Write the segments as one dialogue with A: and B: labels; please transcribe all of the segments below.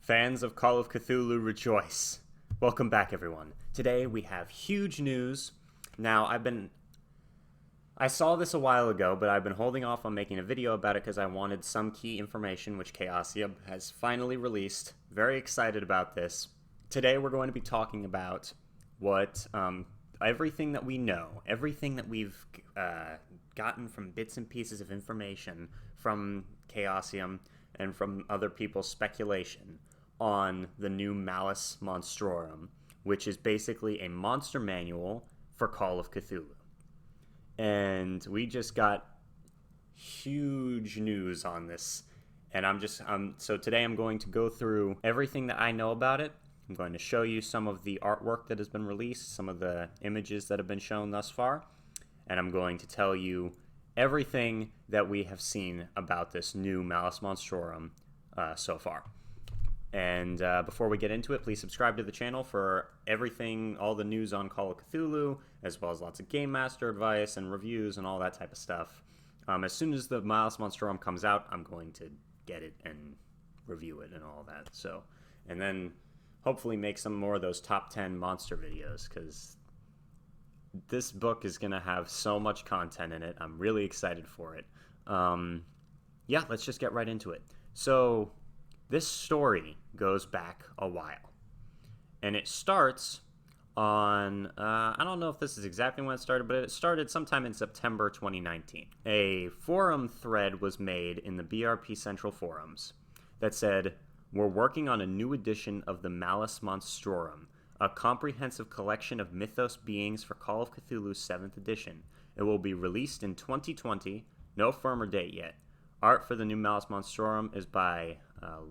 A: Fans of Call of Cthulhu rejoice. Welcome back, everyone. Today we have huge news. Now, I saw this a while ago, but I've been holding off on making a video about it because I wanted some key information, which Chaosium has finally released. Very excited about this. Today we're going to be talking about what everything that we know, everything that we've gotten from bits and pieces of information from Chaosium and from other people's speculation on the new Malleus Monstrorum, which is basically a monster manual for Call of Cthulhu. And we just got huge news on this. And so today I'm going to go through everything that I know about it. I'm going to show you some of the artwork that has been released, some of the images that have been shown thus far, and I'm going to tell you everything that we have seen about this new Malleus Monstrorum so far. And before we get into it, please subscribe to the channel for everything, all the news on Call of Cthulhu, as well as lots of Game Master advice and reviews and all that type of stuff. As soon as the Malleus Monstrorum comes out, I'm going to get it and review it and all that. So, and then hopefully make some more of those top 10 monster videos, because this book is going to have so much content in it. I'm really excited for it. Yeah, let's just get right into it. So this story goes back a while, and it starts on, I don't know if this is exactly when it started, but it started sometime in September 2019. A forum thread was made in the BRP Central forums that said, "We're working on a new edition of the Malleus Monstrorum, a comprehensive collection of mythos beings for Call of Cthulhu's 7th edition. It will be released in 2020, no firmer date yet. Art for the new Malleus Monstrorum is by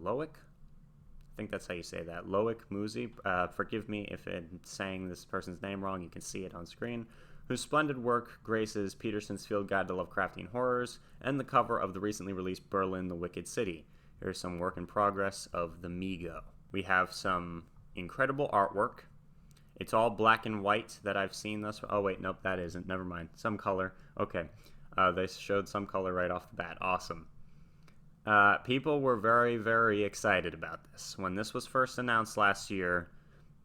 A: Loic. I think that's how you say that. Loic Muzi. Forgive me if I'm saying this person's name wrong. You can see it on screen. Whose splendid work graces Peterson's Field Guide to Lovecraftian Horrors and the cover of the recently released Berlin the Wicked City. Here's some work in progress of the Migo." We have some incredible artwork. It's all black and white that I've seen thus far. Oh, wait, nope, that isn't. Never mind. Some color. Okay. They showed some color right off the bat. Awesome. People were very, very excited about this. When this was first announced last year,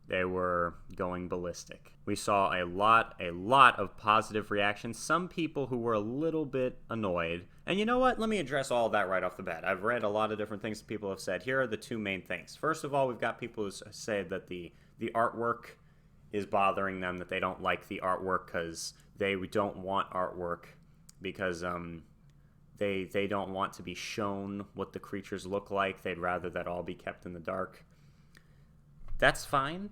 A: they were going ballistic. We saw a lot of positive reactions. Some people who were a little bit annoyed. And you know what? Let me address all of that right off the bat. I've read a lot of different things that people have said. Here are the two main things. First of all, we've got people who say that the artwork is bothering them, that they don't like the artwork because they don't want artwork because they don't want to be shown what the creatures look like. They'd rather that all be kept in the dark. That's fine,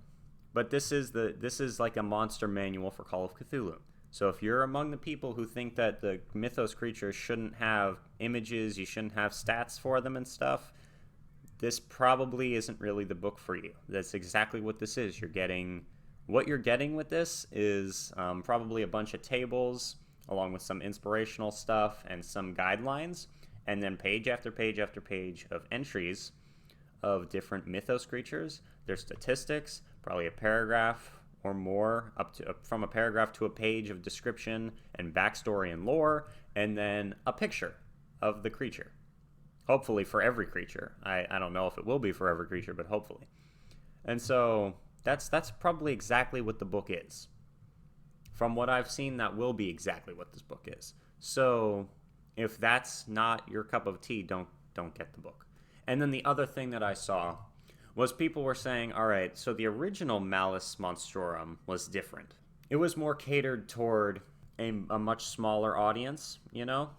A: but this is like a monster manual for Call of Cthulhu. So if you're among the people who think that the mythos creatures shouldn't have images, you shouldn't have stats for them and stuff, this probably isn't really the book for you. That's exactly what this is. What you're getting with this is probably a bunch of tables along with some inspirational stuff and some guidelines, and then page after page after page of entries of different mythos creatures, their statistics, probably a paragraph or more, from a paragraph to a page of description and backstory and lore, and then a picture of the creature. Hopefully for every creature. I don't know if it will be for every creature, but hopefully. And so that's probably exactly what the book is. From what I've seen, that will be exactly what this book is. So if that's not your cup of tea, don't get the book. And then the other thing that I saw was people were saying, all right, so the original Malleus Monstrorum was different. It was more catered toward a much smaller audience, you know?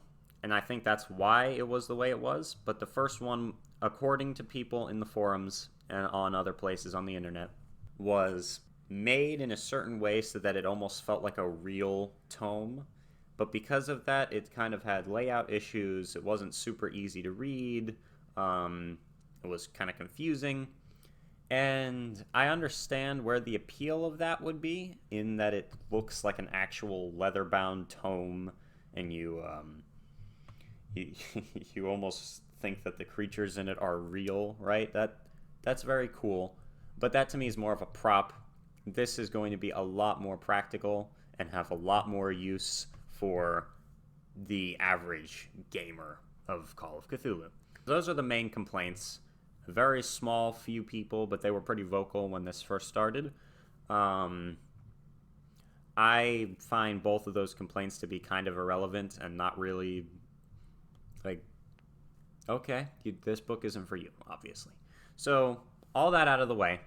A: And I think that's why it was the way it was. But the first one, according to people in the forums and on other places on the internet, was made in a certain way so that it almost felt like a real tome. But because of that, it kind of had layout issues. It wasn't super easy to read. It was kind of confusing. And I understand where the appeal of that would be, in that it looks like an actual leather-bound tome, and you almost think that the creatures in it are real, right? That's very cool. But that to me is more of a prop. This is going to be a lot more practical and have a lot more use for the average gamer of Call of Cthulhu. Those are the main complaints A very small few people, but they were pretty vocal when this first started. I find both of those complaints to be kind of irrelevant and not really, like, okay, this book isn't for you, obviously. So, all that out of the way,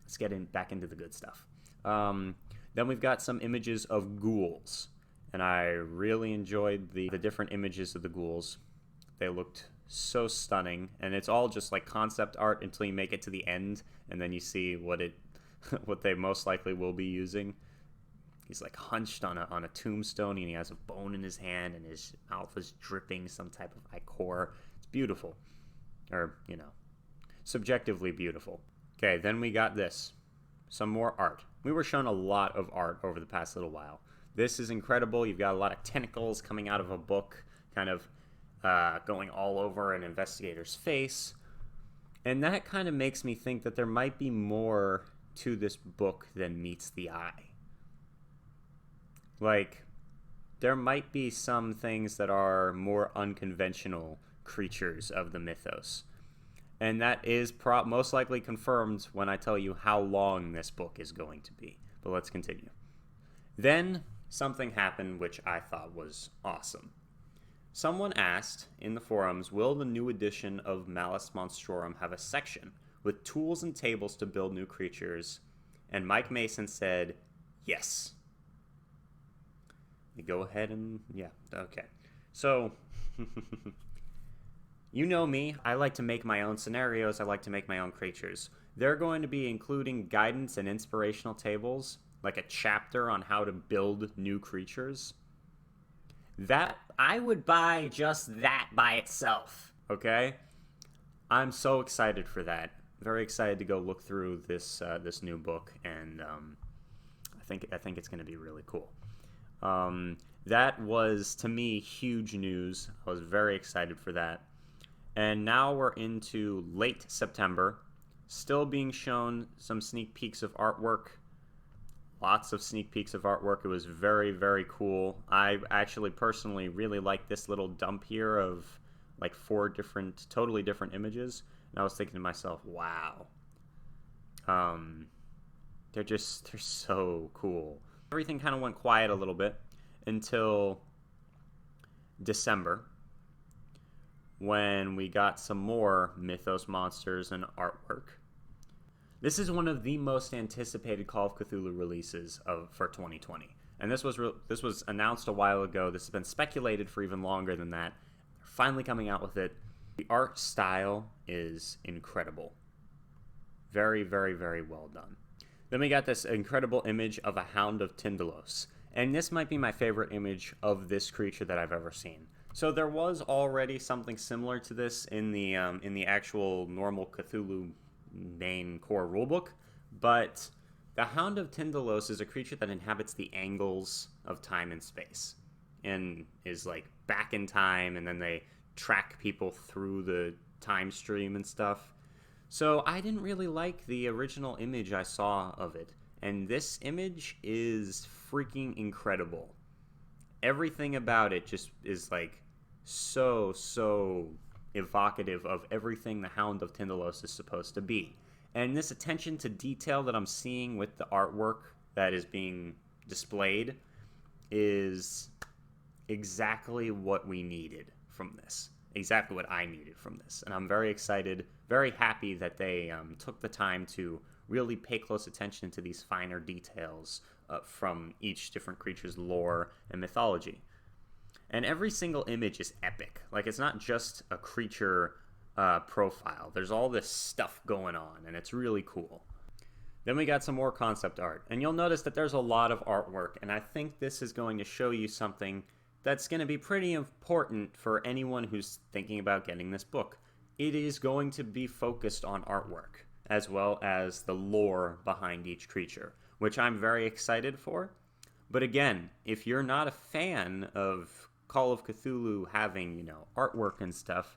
A: let's get back into the good stuff. Then we've got some images of ghouls, and I really enjoyed the different images of the ghouls. They looked so stunning, and it's all just like concept art until you make it to the end, and then you see what they most likely will be using. He's like hunched on a tombstone, and he has a bone in his hand, and his mouth is dripping some type of ichor. It's beautiful, or subjectively beautiful. Okay, then we got this, some more art. We were shown a lot of art over the past little while. This is incredible. You've got a lot of tentacles coming out of a book, kind of going all over an investigator's face. And that kind of makes me think that there might be more to this book than meets the eye. Like, there might be some things that are more unconventional creatures of the mythos. And that is most likely confirmed when I tell you how long this book is going to be. But let's continue. Then something happened which I thought was awesome. Someone asked in the forums, will the new edition of Malleus Monstrorum have a section with tools and tables to build new creatures? And Mike Mason said, yes. You go ahead and, yeah, okay. So, you know me, I like to make my own scenarios, I like to make my own creatures. They're going to be including guidance and inspirational tables, like a chapter on how to build new creatures. That, I would buy just that by itself, okay? I'm so excited for that. Very excited to go look through this new book, and I think it's going to be really cool. That was, to me, huge news. I was very excited for that. And now we're into late September, still being shown some sneak peeks of artwork. Lots of sneak peeks of artwork. It was very, very cool. I actually personally really like this little dump here of like 4 totally different images. And I was thinking to myself, wow. They're so cool. Everything kind of went quiet a little bit until December, when we got some more Mythos monsters and artwork. This is one of the most anticipated Call of Cthulhu releases for 2020. And this was announced a while ago. This has been speculated for even longer than that. They're finally coming out with it. The art style is incredible. Very, very, very well done. Then we got this incredible image of a Hound of Tyndalos. And this might be my favorite image of this creature that I've ever seen. So there was already something similar to this in the actual normal Cthulhu main core rulebook, but the Hound of Tyndalos is a creature that inhabits the angles of time and space, and is like back in time, and then they track people through the time stream and stuff. So I didn't really like the original image I saw of it, and this image is freaking incredible. Everything about it just is like so evocative of everything the Hound of Tyndalos is supposed to be. And this attention to detail that I'm seeing with the artwork that is being displayed is exactly what we needed from this. Exactly what I needed from this. And I'm very excited, very happy that they took the time to really pay close attention to these finer details from each different creature's lore and mythology. And every single image is epic. Like, it's not just a creature profile. There's all this stuff going on, and it's really cool. Then we got some more concept art. And you'll notice that there's a lot of artwork, and I think this is going to show you something that's going to be pretty important for anyone who's thinking about getting this book. It is going to be focused on artwork, as well as the lore behind each creature, which I'm very excited for. But again, if you're not a fan of Call of Cthulhu having, artwork and stuff,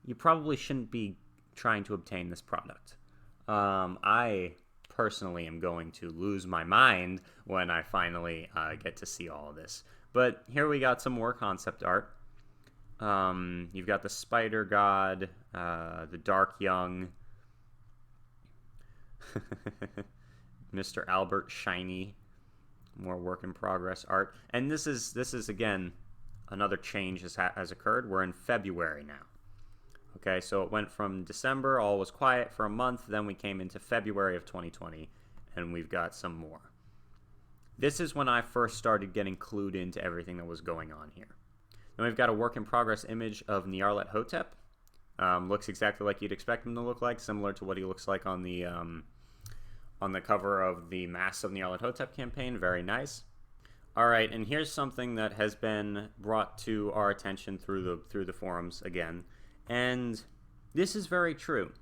A: you probably shouldn't be trying to obtain this product. I personally am going to lose my mind when I finally get to see all of this. But here we got some more concept art. You've got the Spider God, the Dark Young, Mr. Albert Shiny, more work in progress art. And this is again another change has occurred. We're in February now. Okay, so it went from December, all was quiet for a month, then we came into February of 2020, and we've got some more. This is when I first started getting clued into everything that was going on here. Then we've got a work in progress image of Nyarlathotep. Looks exactly like you'd expect him to look like, similar to what he looks like on the cover of the Masks of Nyarlathotep campaign. Very nice. All right, and here's something that has been brought to our attention through the forums again, and this is very true.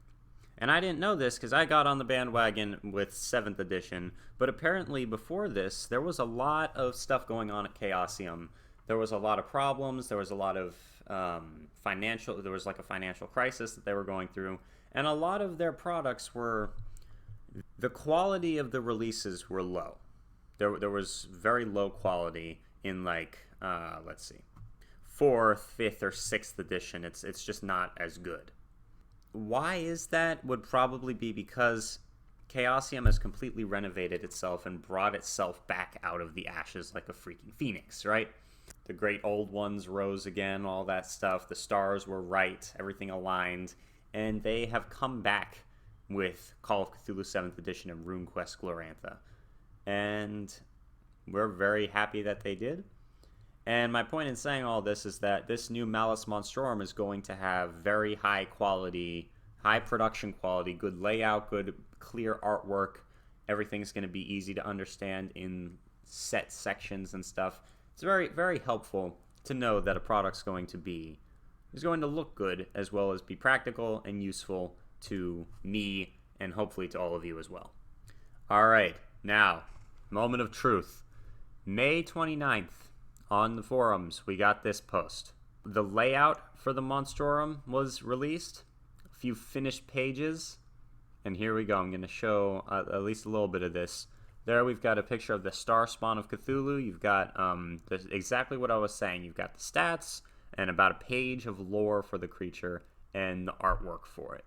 A: And I didn't know this because I got on the bandwagon with 7th edition, but apparently before this, there was a lot of stuff going on at Chaosium. There was a lot of problems, there was a lot of there was like a financial crisis that they were going through, and a lot of their products were, the quality of the releases were low. There was very low quality in like, let's see, 4th, 5th, or 6th edition. It's just not as good. Why is that? Would probably be because Chaosium has completely renovated itself and brought itself back out of the ashes like a freaking phoenix, right? The great old ones rose again, all that stuff. The stars were right, everything aligned, and they have come back with Call of Cthulhu 7th edition and RuneQuest Glorantha. And we're very happy that they did. And my point in saying all this is that this new Malleus Monstrorum is going to have very high quality, high production quality, good layout, good clear artwork. Everything's going to be easy to understand in set sections and stuff. It's very, very helpful to know that a product's going to look good, as well as be practical and useful to me and hopefully to all of you as well. All right, now, moment of truth. May 29th. On the forums, we got this post. The layout for the Monstrorum was released, a few finished pages, and here we go. I'm going to show at least a little bit of this. There we've got a picture of the Star Spawn of Cthulhu. You've got exactly what I was saying. You've got the stats and about a page of lore for the creature and the artwork for it.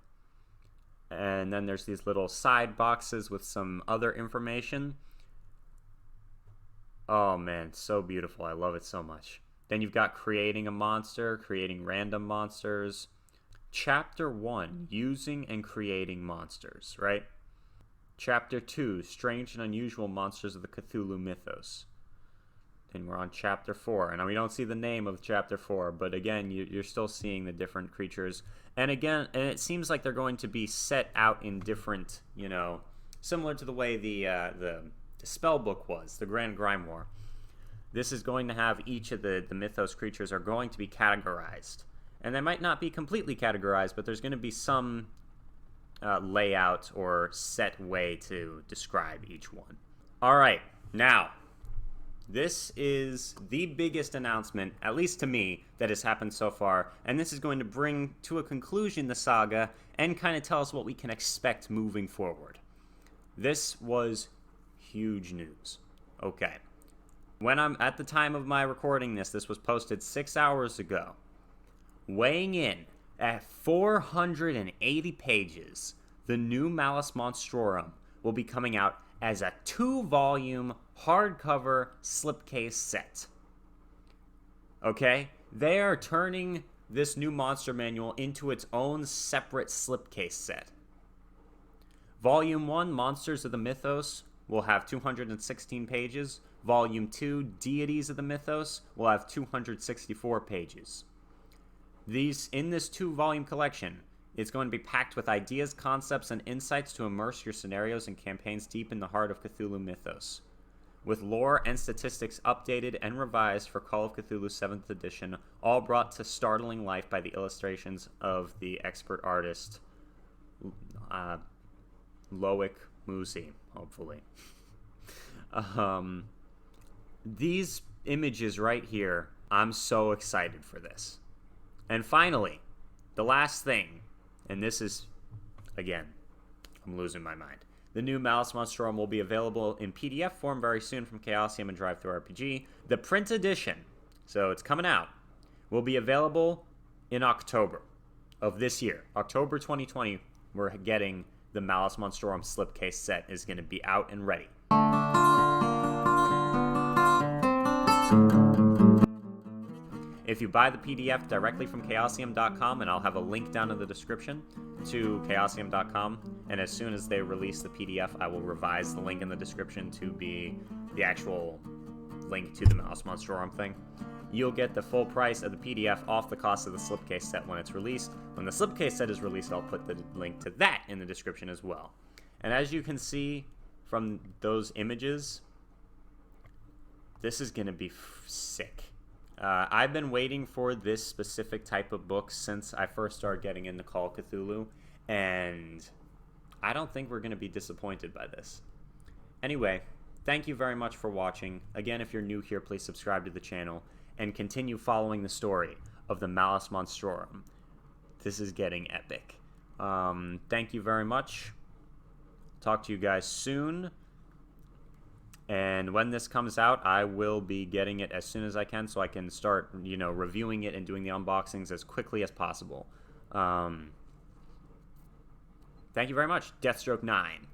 A: And then there's these little side boxes with some other information. Oh man, so beautiful. I love it so much. Then you've got creating a monster, creating random monsters. Chapter 1, using and creating monsters, right? Chapter 2, strange and unusual monsters of the Cthulhu mythos. Then we're on Chapter 4. And we don't see the name of Chapter 4, but again, you're still seeing the different creatures. And again, and it seems like they're going to be set out in different, similar to the way the spell book was, the Grand Grimoire. This is going to have each of the mythos creatures are going to be categorized. And they might not be completely categorized, but there's going to be some layout or set way to describe each one. All right, now, this is the biggest announcement, at least to me, that has happened so far, and this is going to bring to a conclusion the saga and kind of tell us what we can expect moving forward. This was huge news. Okay. When I'm at the time of my recording this was posted 6 hours ago. Weighing in at 480 pages, the new Malleus Monstrorum will be coming out as a 2-volume hardcover slipcase set. Okay? They are turning this new monster manual into its own separate slipcase set. Volume 1, Monsters of the Mythos, will have 216 pages. Volume 2, Deities of the Mythos, will have 264 pages. In this 2-volume collection, it's going to be packed with ideas, concepts, and insights to immerse your scenarios and campaigns deep in the heart of Cthulhu mythos. With lore and statistics updated and revised for Call of Cthulhu 7th edition, all brought to startling life by the illustrations of the expert artist, Loic Musi, hopefully. These images right here, I'm so excited for this. And finally, the last thing, and this is, again, I'm losing my mind. The new Malleus Monstrorum will be available in PDF form very soon from Chaosium and Drive-Thru RPG. The print edition, so it's coming out, will be available in October of this year. October 2020, we're getting the Malleus Monstrorum slipcase set is going to be out and ready. If you buy the PDF directly from Chaosium.com, and I'll have a link down in the description to Chaosium.com, and as soon as they release the PDF, I will revise the link in the description to be the actual link to the Malleus Monstrorum thing. You'll get the full price of the PDF off the cost of the slipcase set when it's released. When the slipcase set is released, I'll put the link to that in the description as well. And as you can see from those images, this is going to be sick. I've been waiting for this specific type of book since I first started getting into Call of Cthulhu, and I don't think we're going to be disappointed by this. Anyway, thank you very much for watching. Again, if you're new here, please subscribe to the channel and continue following the story of the Malleus Monstrorum. This is getting epic. Thank you very much. Talk to you guys soon. And when this comes out, I will be getting it as soon as I can so I can start, reviewing it and doing the unboxings as quickly as possible. Thank you very much. Deathstroke 9.